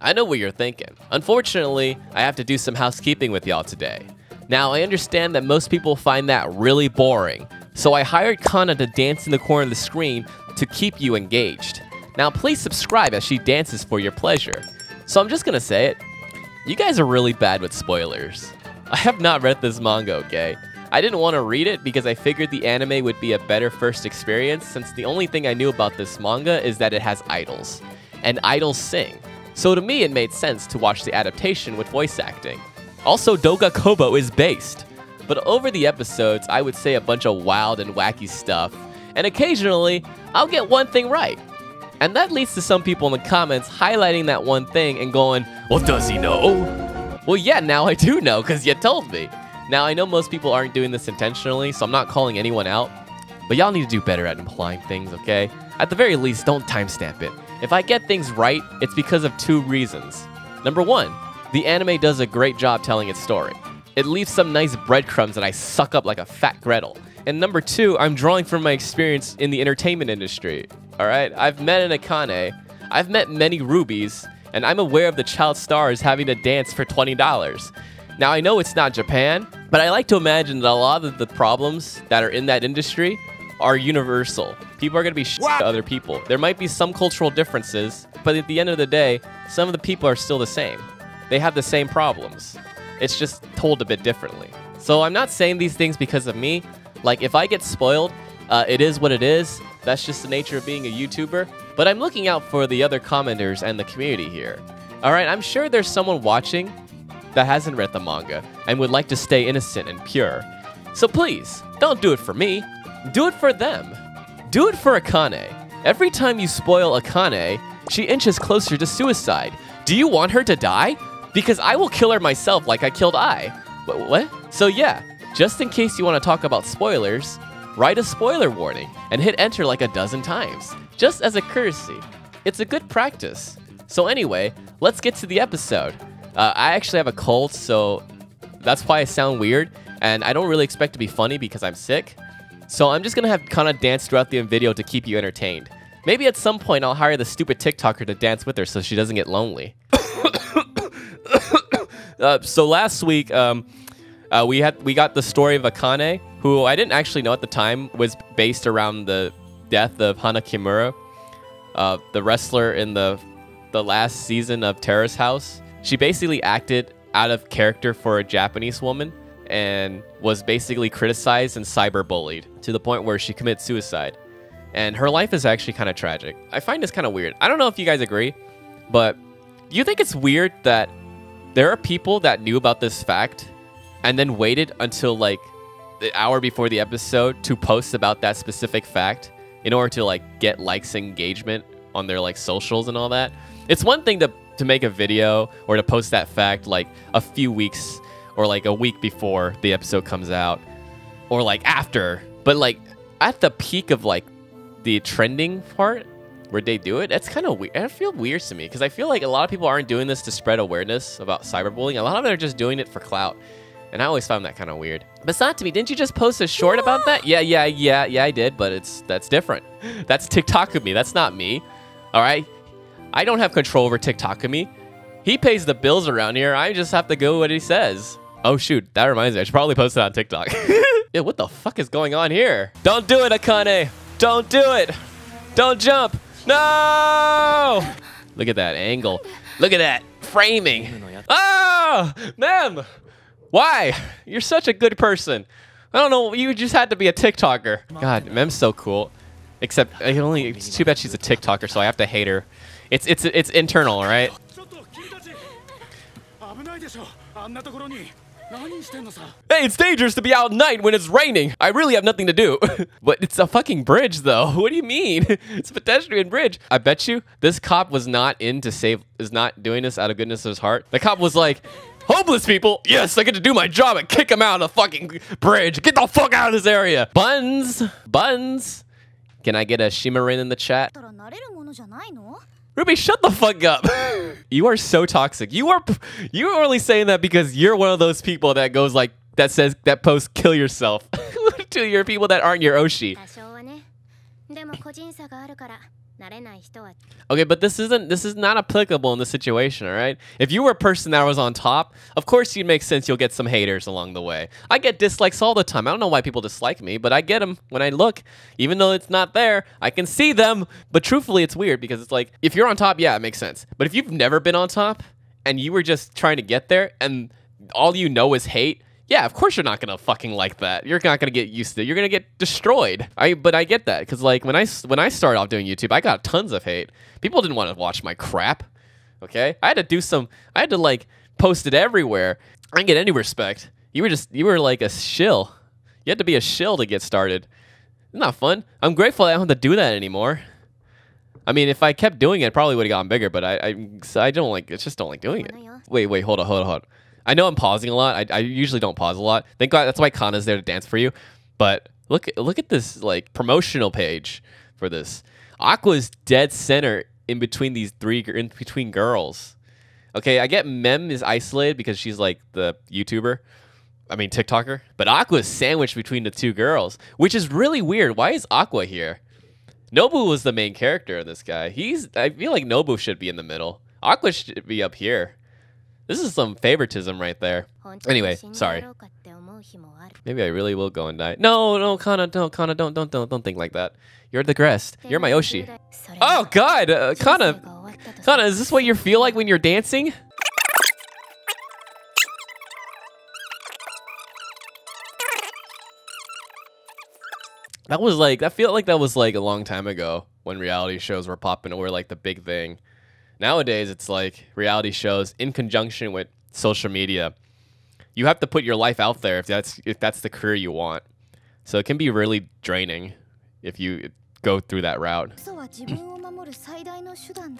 I know what you're thinking. Unfortunately, I have to do some housekeeping with y'all today. Now, I understand that most people find that really boring, so I hired Kana to dance in the corner of the screen to keep you engaged. Now, please subscribe as she dances for your pleasure. So I'm just gonna say it. You guys are really bad with spoilers. I have not read this manga, okay? I didn't want to read it because I figured the anime would be a better first experience, since the only thing I knew about this manga is that it has idols. And idols sing. So to me, it made sense to watch the adaptation with voice acting. Also, Doga Kobo is based. But over the episodes, I would say a bunch of wild and wacky stuff. And occasionally, I'll get one thing right. And that leads to some people in the comments highlighting that one thing and going, well, does he know? Well, yeah, now I do know, because you told me. Now, I know most people aren't doing this intentionally, so I'm not calling anyone out. But y'all need to do better at implying things, okay? At the very least, don't timestamp it. If I get things right, it's because of two reasons. Number one, the anime does a great job telling its story. It leaves some nice breadcrumbs that I suck up like a fat Gretel. And number two, I'm drawing from my experience in the entertainment industry. Alright, I've met an Akane, I've met many rubies, and I'm aware of the child stars having to dance for $20. Now, I know it's not Japan, but I like to imagine that a lot of the problems that are in that industry are universal. People are going to be shit to other people. There might be some cultural differences, but at the end of the day, some of the people are still the same. They have the same problems. It's just told a bit differently. So I'm not saying these things because of me. Like, if I get spoiled, it is what it is. That's just the nature of being a YouTuber. But I'm looking out for the other commenters and the community here. Alright, I'm sure there's someone watching that hasn't read the manga and would like to stay innocent and pure. So please, don't do it for me. Do it for them. Do it for Akane. Every time you spoil Akane, she inches closer to suicide. Do you want her to die? Because I will kill her myself like I killed I. What? So yeah, just in case you want to talk about spoilers, write a spoiler warning and hit enter like a dozen times, just as a courtesy. It's a good practice. So anyway, let's get to the episode. I actually have a cold, so that's why I sound weird, and I don't really expect to be funny because I'm sick. So I'm just gonna have Kana dance throughout the video to keep you entertained. Maybe at some point I'll hire the stupid TikToker to dance with her so she doesn't get lonely. So last week, we got the story of Akane, who I didn't actually know at the time was based around the death of Hana Kimura, the wrestler in the last season of Terrace House. She basically acted out of character for a Japanese woman and was basically criticized and cyberbullied to the point where she commits suicide. And her life is actually kind of tragic. I find this kind of weird. I don't know if you guys agree, but do you think it's weird that there are people that knew about this fact and then waited until like the hour before the episode to post about that specific fact in order to like get likes and engagement on their like socials and all that? It's one thing to make a video or to post that fact like a few weeks or like a week before the episode comes out or like after, but like at the peak of like the trending part where they do it, that's kind of weird. It feels weird to me because I feel like a lot of people aren't doing this to spread awareness about cyberbullying. A lot of them are just doing it for clout, and I always found that kind of weird. But Satumi, didn't you just post a short about that? Yeah, I did, but that's different. That's TikTokumi. That's not me. All right, I don't have control over TikTokumi. He pays the bills around here. I just have to go what he says. Oh shoot, that reminds me. I should probably post it on TikTok. Yeah, what the fuck is going on here? Don't do it, Akane. Don't do it. Don't jump. No! Look at that angle. Look at that framing. Oh, ma'am. Why? You're such a good person. I don't know. You just had to be a TikToker. God, Mem's so cool. Except it's too bad she's a TikToker, so I have to hate her. It's internal, all right? Hey, it's dangerous to be out at night when it's raining. I really have nothing to do. But it's a fucking bridge, though. What do you mean? It's a pedestrian bridge. I bet you this cop was not is not doing this out of goodness of his heart. The cop was like, homeless people? Yes, I get to do my job and kick them out of the fucking bridge. Get the fuck out of this area. Buns. Can I get a Shimarin in the chat? Ruby, shut the fuck up. You are so toxic. You're only saying that because you're one of those people that goes like, that posts kill yourself to your people that aren't your Oshi. Okay, but this is not applicable in this situation, all right? If you were a person that was on top, of course you'd make sense you'll get some haters along the way. I get dislikes all the time. I don't know why people dislike me, but I get them when I look. Even though it's not there, I can see them. But truthfully, it's weird because it's like, if you're on top, yeah, it makes sense. But if you've never been on top and you were just trying to get there and all you know is hate, yeah, of course you're not gonna fucking like that. You're not gonna get used to it. You're gonna get destroyed. But I get that because like when I started off doing YouTube, I got tons of hate. People didn't want to watch my crap. Okay, I had to like post it everywhere. I didn't get any respect. You were like a shill. You had to be a shill to get started. It's not fun. I'm grateful I don't have to do that anymore. I mean, if I kept doing it, it probably would have gotten bigger. But I don't like. I just don't like doing it. Wait, hold on. I know I'm pausing a lot. I usually don't pause a lot. Thank God that's why Kana's there to dance for you. But look at this like promotional page for this. Aqua's dead center in between these between girls. Okay, I get Mem is isolated because she's like the YouTuber. I mean TikToker. But Aqua's sandwiched between the two girls, which is really weird. Why is Aqua here? Nobu was the main character in this guy. I feel like Nobu should be in the middle. Aqua should be up here. This is some favoritism right there. Anyway, sorry. Maybe I really will go and die. No, Kana, don't think like that. You're the guest. You're my Oshi. Oh God, Kana, is this what you feel like when you're dancing? I feel like that was like a long time ago when reality shows were popping and were like the big thing. Nowadays, it's like reality shows in conjunction with social media. You have to put your life out there if that's the career you want. So it can be really draining if you go through that route.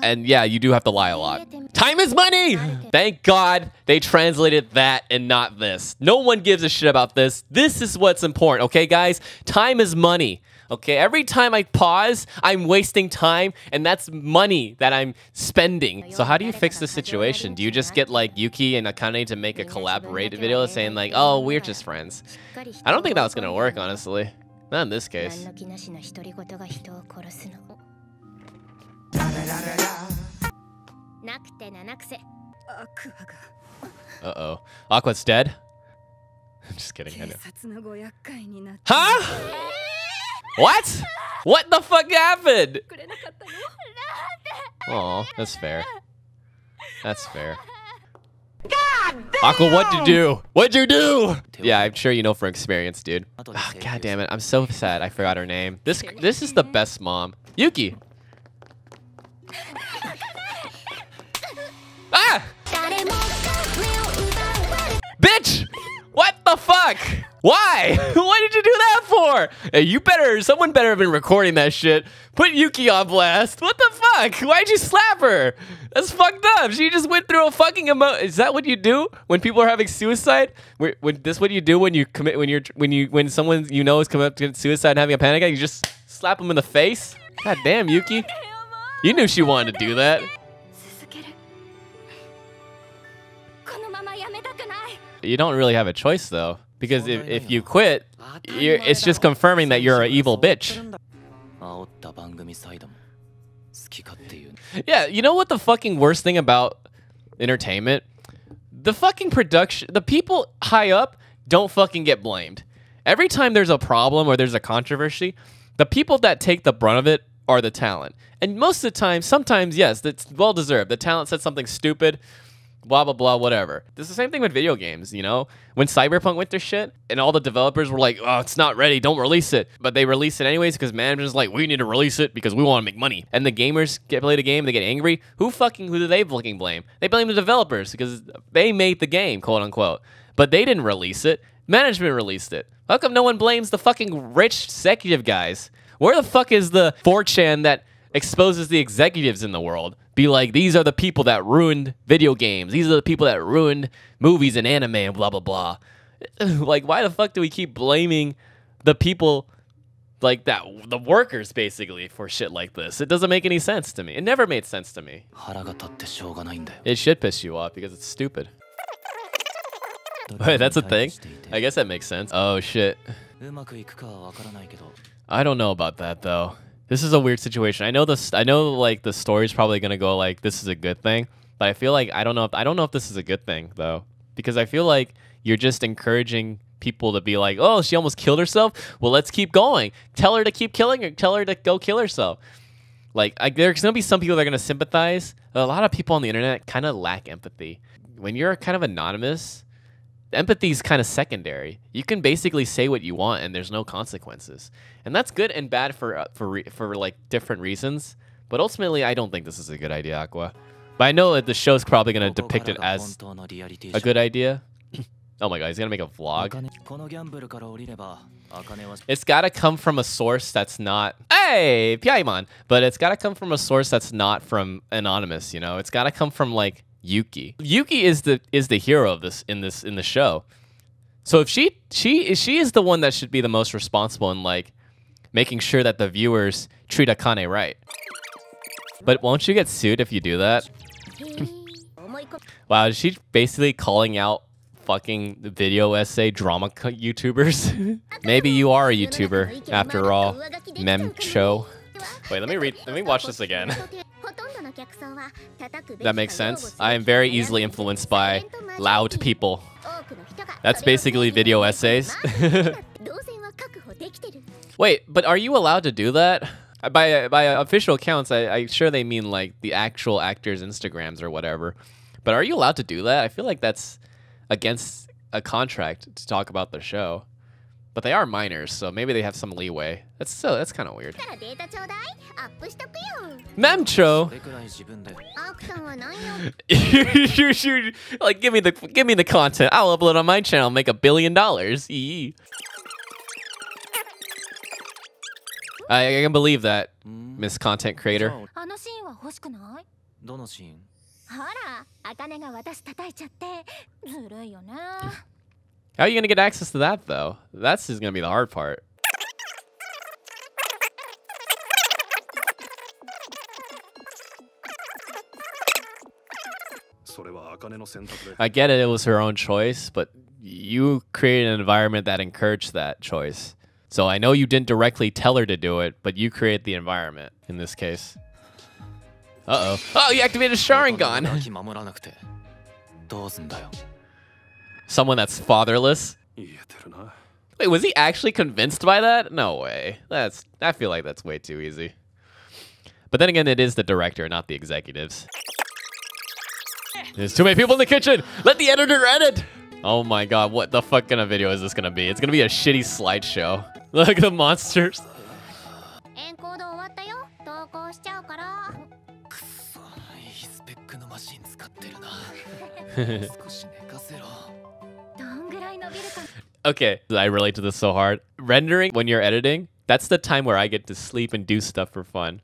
And yeah, you do have to lie a lot. Time is money! Thank God they translated that and not this. No one gives a shit about this. This is what's important, okay, guys? Time is money. Okay, every time I pause, I'm wasting time, and that's money that I'm spending. So how do you fix this situation? Do you just get like Yuki and Akane to make a collaborative video saying like, oh, we're just friends? I don't think that's gonna work, honestly. Not in this case. Uh-oh. Aqua's dead? I'm just kidding, I know. Huh? What? What the fuck happened? Aw, that's fair. That's fair. Aqua, what'd you do? What'd you do? Yeah, I'm sure you know from experience, dude. Oh, God damn it, I'm so sad I forgot her name. This is the best mom. Yuki! Ah! Bitch! What the fuck? Why? What did you do that for? Hey, someone better have been recording that shit. Put Yuki on blast. What the fuck? Why'd you slap her? That's fucked up. She just went through a fucking Is that what you do when people are having suicide? This what you do when you commit when someone you know is coming up to commit suicide and having a panic attack? You just slap them in the face? God damn, Yuki. You knew she wanted to do that. You don't really have a choice though, because if you quit, it's just confirming that you're an evil bitch. Yeah, you know what the fucking worst thing about entertainment? The fucking production, the people high up don't fucking get blamed. Every time there's a problem or there's a controversy, the people that take the brunt of it are the talent. And most of the time, sometimes, yes, it's well-deserved. The talent said something stupid, blah, blah, blah, whatever. It's the same thing with video games, you know? When Cyberpunk went to shit, and all the developers were like, oh, it's not ready, don't release it. But they release it anyways because management's like, we need to release it because we want to make money. And the gamers play the game, they get angry. Who do they fucking blame? They blame the developers because they made the game, quote unquote. But they didn't release it. Management released it. How come no one blames the fucking rich executive guys? Where the fuck is the 4chan that exposes the executives in the world? Be like, these are the people that ruined video games. These are the people that ruined movies and anime and blah, blah, blah. Like, why the fuck do we keep blaming the people like that, the workers basically, for shit like this? It doesn't make any sense to me. It never made sense to me. It should piss you off because it's stupid. Wait, that's a thing? I guess that makes sense. Oh, shit. I don't know about that, though. This is a weird situation. I know this. I know like the story's probably gonna go like this is a good thing, but I feel like I don't know if this is a good thing though, because I feel like you're just encouraging people to be like, oh, she almost killed herself. Well, let's keep going. Tell her to keep killing her. Tell her to go kill herself. Like there's gonna be some people that are gonna sympathize. A lot of people on the internet kind of lack empathy. When you're kind of anonymous, empathy is kind of secondary. You can basically say what you want and there's no consequences. And that's good and bad for like different reasons. But ultimately, I don't think this is a good idea, Aqua. But I know that the show's probably going to depict it as a good idea. Oh my god, he's going to make a vlog. It's got to come from a source that's not... Hey, Piaimon! But it's got to come from a source that's not from Anonymous, you know? It's got to come from, like, Yuki. Yuki is the hero of this in the show. So if she is the one that should be the most responsible in like making sure that the viewers treat Akane right. But won't you get sued if you do that? Wow, is she basically calling out fucking video essay drama YouTubers? Maybe you are a YouTuber after all. Memcho. Wait, let me watch this again. That makes sense. I am very easily influenced by loud people. That's basically video essays. Wait, but are you allowed to do that? By official accounts, I'm sure they mean like the actual actors' Instagrams or whatever. But are you allowed to do that? I feel like that's against a contract to talk about the show. But they are minors, so maybe they have some leeway. That's kind of weird. Memcho. Like give me the content. I'll upload on my channel, make $1 billion. I can believe that, Miss Content Creator. How are you gonna get access to that though? That's just gonna be the hard part. I get it, it was her own choice, but you created an environment that encouraged that choice. So I know you didn't directly tell her to do it, but you create the environment in this case. Uh-oh. Oh, you activated Sharingan! Someone that's fatherless? Wait, was he actually convinced by that? No way. I feel like that's way too easy. But then again, it is the director, not the executives. There's too many people in the kitchen! Let the editor edit! Oh my god, what the fuck kind of video is this gonna be? It's gonna be a shitty slideshow. Look at the monsters. Okay, I relate to this so hard. Rendering, when you're editing, that's the time where I get to sleep and do stuff for fun.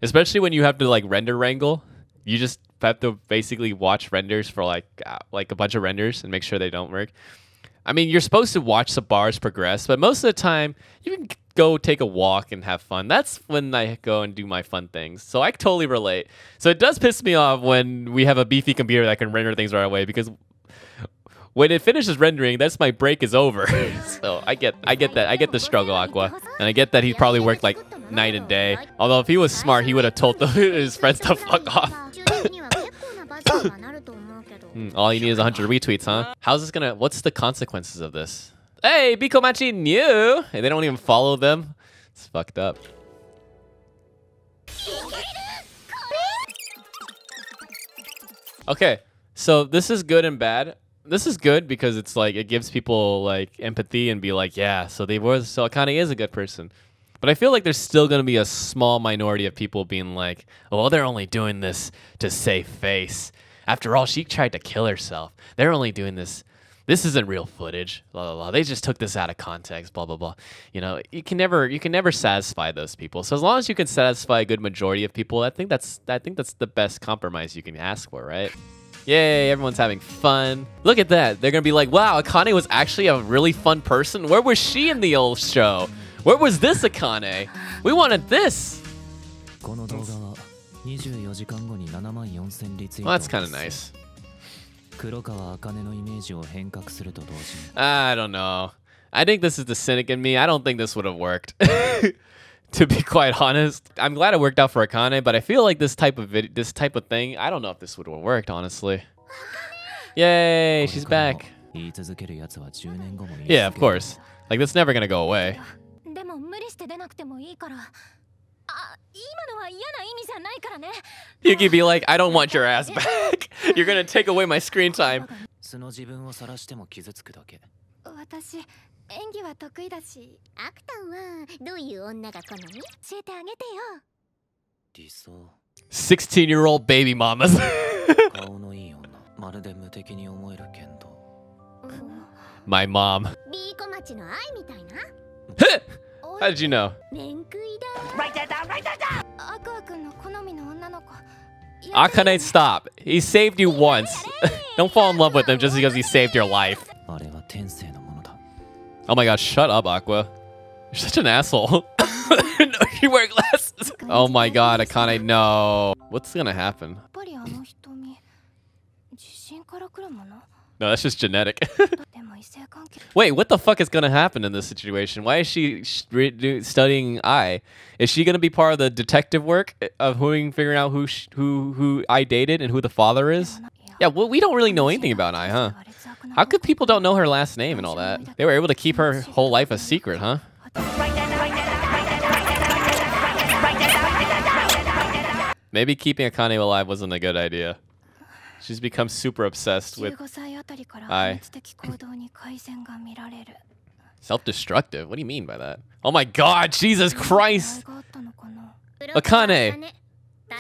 Especially when you have to like render wrangle. You just have to basically watch renders for like a bunch of renders and make sure they don't work. I mean, you're supposed to watch the bars progress, but most of the time you can go take a walk and have fun. That's when I go and do my fun things. So I totally relate. So it does piss me off when we have a beefy computer that can render things right away, because when it finishes rendering, that's my break is over. So I get that. I get the struggle, Aqua. And I get that he probably worked like night and day. Although if he was smart, he would have told his friends to fuck off. All you need is 100 retweets, huh? How's this gonna... What's the consequences of this? Hey, Bikomachi new! Hey, they don't even follow them. It's fucked up. Okay, so this is good and bad. This is good because it's like, it gives people like empathy and be like, yeah, so Akane is a good person. But I feel like there's still going to be a small minority of people being like, oh, well, they're only doing this to save face. After all, she tried to kill herself. They're only doing this. This isn't real footage. Blah, blah, blah. They just took this out of context. Blah, blah, blah. You know, you can never satisfy those people. So as long as you can satisfy a good majority of people, I think that's the best compromise you can ask for, right? Yay, everyone's having fun. Look at that. They're going to be like, wow, Akane was actually a really fun person. Where was she in the old show? Where was this Akane? We wanted this. Well, that's kind of nice. I don't know. I think this is the cynic in me. I don't think this would have worked. to be quite honest. I'm glad it worked out for Akane, but I feel like this type of thing, I don't know if this would have worked, honestly. Yay, she's back. Yeah, of course. Like, that's never gonna go away. Yuki be like, I don't want your ass back. You're gonna take away my screen time. Liso. 16-year-old baby mamas. My mom. How did you know? Write that down, write that down! Akane, stop. He saved you once. Don't fall in love with him just because he saved your life. Oh my god, shut up, Aqua. You're such an asshole. No, you wear glasses. Oh my god, Akane, no. What's gonna happen? No, that's just genetic. Wait, what the fuck is gonna happen in this situation? Why is she studying I? Is she gonna be part of the detective work of figuring out who I dated and who the father is? Yeah, well, we don't really know anything about I, huh? How could people don't know her last name and all that? They were able to keep her whole life a secret, huh? Maybe keeping Akane alive wasn't a good idea. She's become super obsessed with I. Self-destructive? What do you mean by that? Oh my god, Jesus Christ! Akane!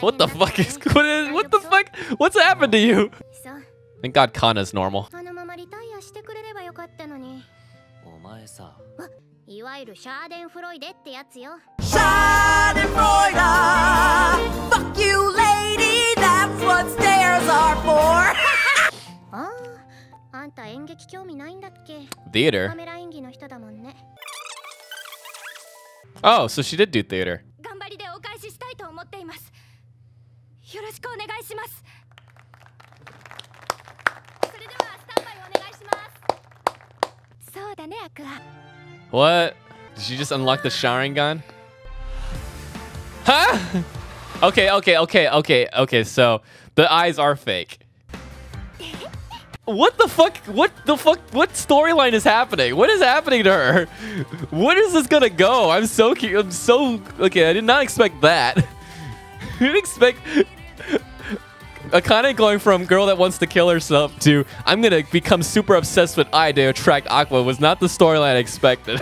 What the fuck is... What the fuck? What's happened to you? Thank god Kana's normal. Fuck you, lady! That's what stairs are for! Theater? Oh, so she did do theater. What? Did she just unlock the Sharingan? Huh? Okay, so the eyes are fake. What the fuck? What storyline is happening? What is happening to her? What is this gonna go? I'm so okay, I did not expect that. I didn't expect Akane going from girl that wants to kill herself to I'm gonna become super obsessed with I to attract Aqua was not the storyline I expected.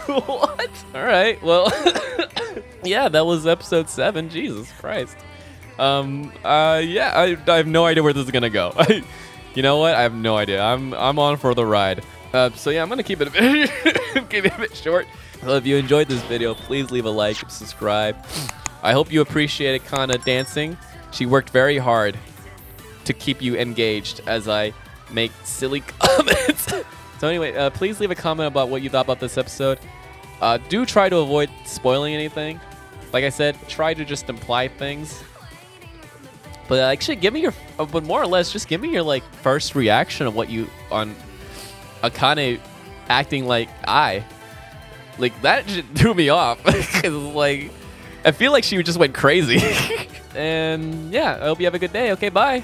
What? Alright, well yeah, that was episode 7. Jesus Christ. Yeah, I have no idea where this is gonna go. You know what? I have no idea. I'm on for the ride. So yeah, I'm gonna keep it a bit short. So if you enjoyed this video, please leave a like, subscribe. I hope you appreciated Kana dancing. She worked very hard to keep you engaged as I make silly comments. So anyway, please leave a comment about what you thought about this episode. Do try to avoid spoiling anything. Like I said, try to just imply things. But actually, give me your, but more or less, just give me your like first reaction of what you on Akane acting like I. Like that just threw me off. Cause like, I feel like she just went crazy. And yeah, I hope you have a good day. Okay, bye.